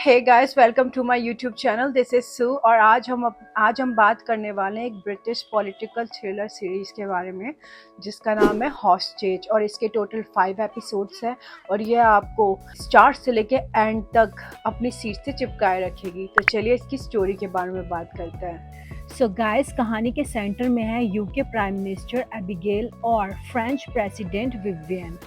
Hey guys, welcome to my YouTube channel. This is सू और आज हम बात करने वाले हैं एक ब्रिटिश पॉलिटिकल थ्रिलर सीरीज के बारे में जिसका नाम है हॉस्टेज। और इसके टोटल 5 एपिसोड्स हैं और ये आपको स्टार्ट से लेके एंड तक अपनी सीट से चिपकाए रखेगी। तो चलिए इसकी स्टोरी के बारे में बात करते हैं। सो गाइस, कहानी के सेंटर में है यूके प्राइम मिनिस्टर एबिगेल और फ्रेंच प्रेसिडेंट विवियन।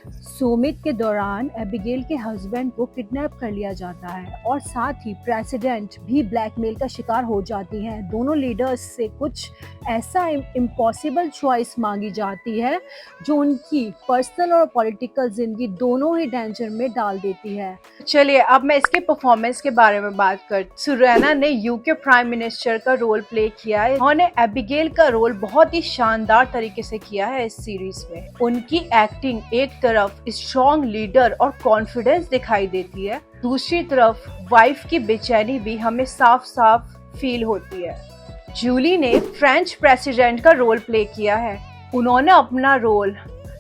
सोमित के दौरान एबिगेल के हस्बैंड को किडनैप कर लिया जाता है और साथ ही प्रेसिडेंट भी ब्लैकमेल का शिकार हो जाती हैं। दोनों लीडर्स से कुछ ऐसा इम्पॉसिबल चॉइस मांगी जाती है जो उनकी पर्सनल और पॉलिटिकल जिंदगी दोनों ही डेंजर में डाल देती है। चलिए अब मैं इसके परफॉर्मेंस के बारे में बात करती। सुरैना ने यूके प्राइम मिनिस्टर का रोल प्ले किया है। उन्होंने एबिगेल का रोल बहुत ही शानदार तरीके से किया है इस सीरीज में। उनकी एक्टिंग एक तरफ स्ट्रॉन्ग लीडर और कॉन्फिडेंस दिखाई देती है, दूसरी तरफ वाइफ की बेचैनी भी हमें साफ साफ फील होती है। जूली ने फ्रेंच प्रेसिडेंट का रोल प्ले किया है। उन्होंने अपना रोल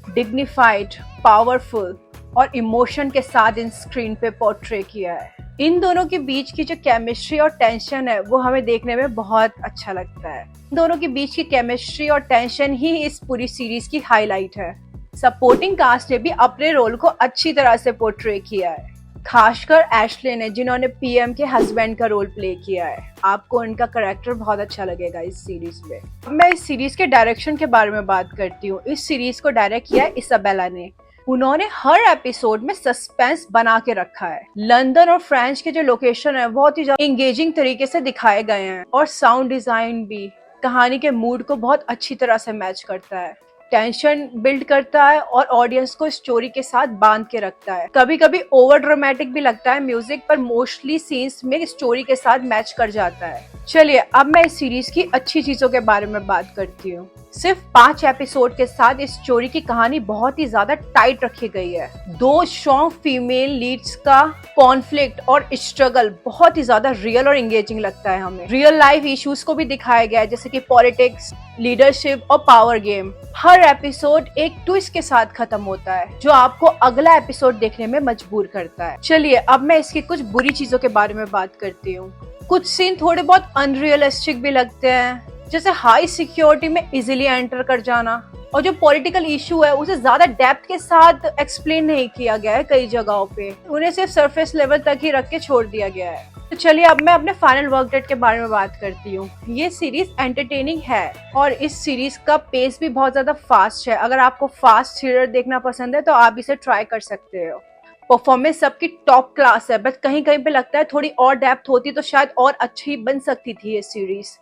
डिग्निफाइड, पावरफुल और इमोशन के साथ इन स्क्रीन पे पोर्ट्रे किया है। इन दोनों के बीच की जो केमिस्ट्री और टेंशन है वो हमें देखने में बहुत अच्छा लगता है। इन दोनों के बीच की केमिस्ट्री और टेंशन ही इस पूरी सीरीज की हाईलाइट है। सपोर्टिंग कास्ट ने भी अपने रोल को अच्छी तरह से पोर्ट्रे किया है, खासकर एशले ने जिन्होंने पीएम के हस्बैंड का रोल प्ले किया है। आपको उनका कैरेक्टर बहुत अच्छा लगेगा इस सीरीज में। अब मैं इस सीरीज के डायरेक्शन के बारे में बात करती हूँ। इस सीरीज को डायरेक्ट किया है इसाबेला ने। उन्होंने हर एपिसोड में सस्पेंस बना के रखा है। लंदन और फ्रांस के जो लोकेशन है बहुत ही ज्यादा एंगेजिंग तरीके से दिखाए गए हैं और साउंड डिजाइन भी कहानी के मूड को बहुत अच्छी तरह से मैच करता है, टेंशन बिल्ड करता है और ऑडियंस को स्टोरी के साथ बांध के रखता है। कभी कभी ओवर ड्रामेटिक भी लगता है म्यूजिक, पर मोस्टली सीन्स में स्टोरी के साथ मैच कर जाता है। चलिए अब मैं इस सीरीज की अच्छी चीजों के बारे में बात करती हूँ। सिर्फ 5 एपिसोड के साथ इस स्टोरी की कहानी बहुत ही ज्यादा टाइट रखी गई है। 2 स्ट्रॉन्ग फीमेल लीड्स का कॉन्फ्लिक्ट और स्ट्रगल बहुत ही ज्यादा रियल और एंगेजिंग लगता है हमें। रियल लाइफ इश्यूज को भी दिखाया गया है, जैसे कि पॉलिटिक्स, लीडरशिप और पावर गेम। हर एपिसोड एक ट्विस्ट के साथ खत्म होता है जो आपको अगला एपिसोड देखने में मजबूर करता है। चलिए अब मैं इसकी कुछ बुरी चीजों के बारे में बात करती हूँ। कुछ सीन थोड़े बहुत अनरियलिस्टिक भी लगते हैं, जैसे हाई सिक्योरिटी में इजीली एंटर कर जाना, और जो पॉलिटिकल इशू है उसे ज्यादा डेप्थ के साथ एक्सप्लेन नहीं किया गया है। कई जगहों पे उन्हें सिर्फ सरफेस लेवल तक ही रख के छोड़ दिया गया है। तो चलिए अब मैं अपने फाइनल वर्कडेट के बारे में बात करती हूँ। ये सीरीज एंटरटेनिंग है और इस सीरीज का पेस भी बहुत ज्यादा फास्ट है। अगर आपको फास्ट थ्रिलर देखना पसंद है तो आप इसे ट्राई कर सकते हो। परफॉर्मेंस सबकी टॉप क्लास है, बट कहीं कहीं पे लगता है थोड़ी और डेप्थ होती तो शायद और अच्छी बन सकती थी ये सीरीज।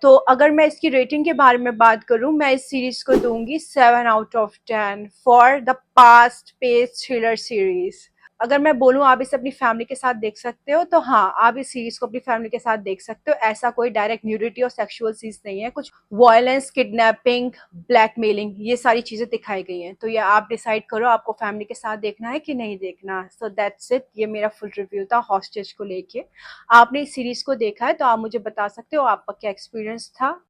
तो अगर मैं इसकी रेटिंग के बारे में बात करूं, मैं इस सीरीज को दूंगी 7 out of 10 for the fast pace thriller series. अगर मैं बोलूं आप इसे अपनी फैमिली के साथ देख सकते हो तो हाँ, आप इस सीरीज को अपनी फैमिली के साथ देख सकते हो। ऐसा कोई डायरेक्ट न्यूडिटी और सेक्सुअल सीन्स नहीं है। कुछ वायलेंस, किडनैपिंग, ब्लैकमेलिंग, ये सारी चीजें दिखाई गई हैं। तो ये आप डिसाइड करो आपको फैमिली के साथ देखना है कि नहीं देखना। So that's it. ये मेरा फुल रिव्यू था हॉस्टेज को लेके। आपने इस सीरीज को देखा है तो आप मुझे बता सकते हो आपका क्या एक्सपीरियंस था।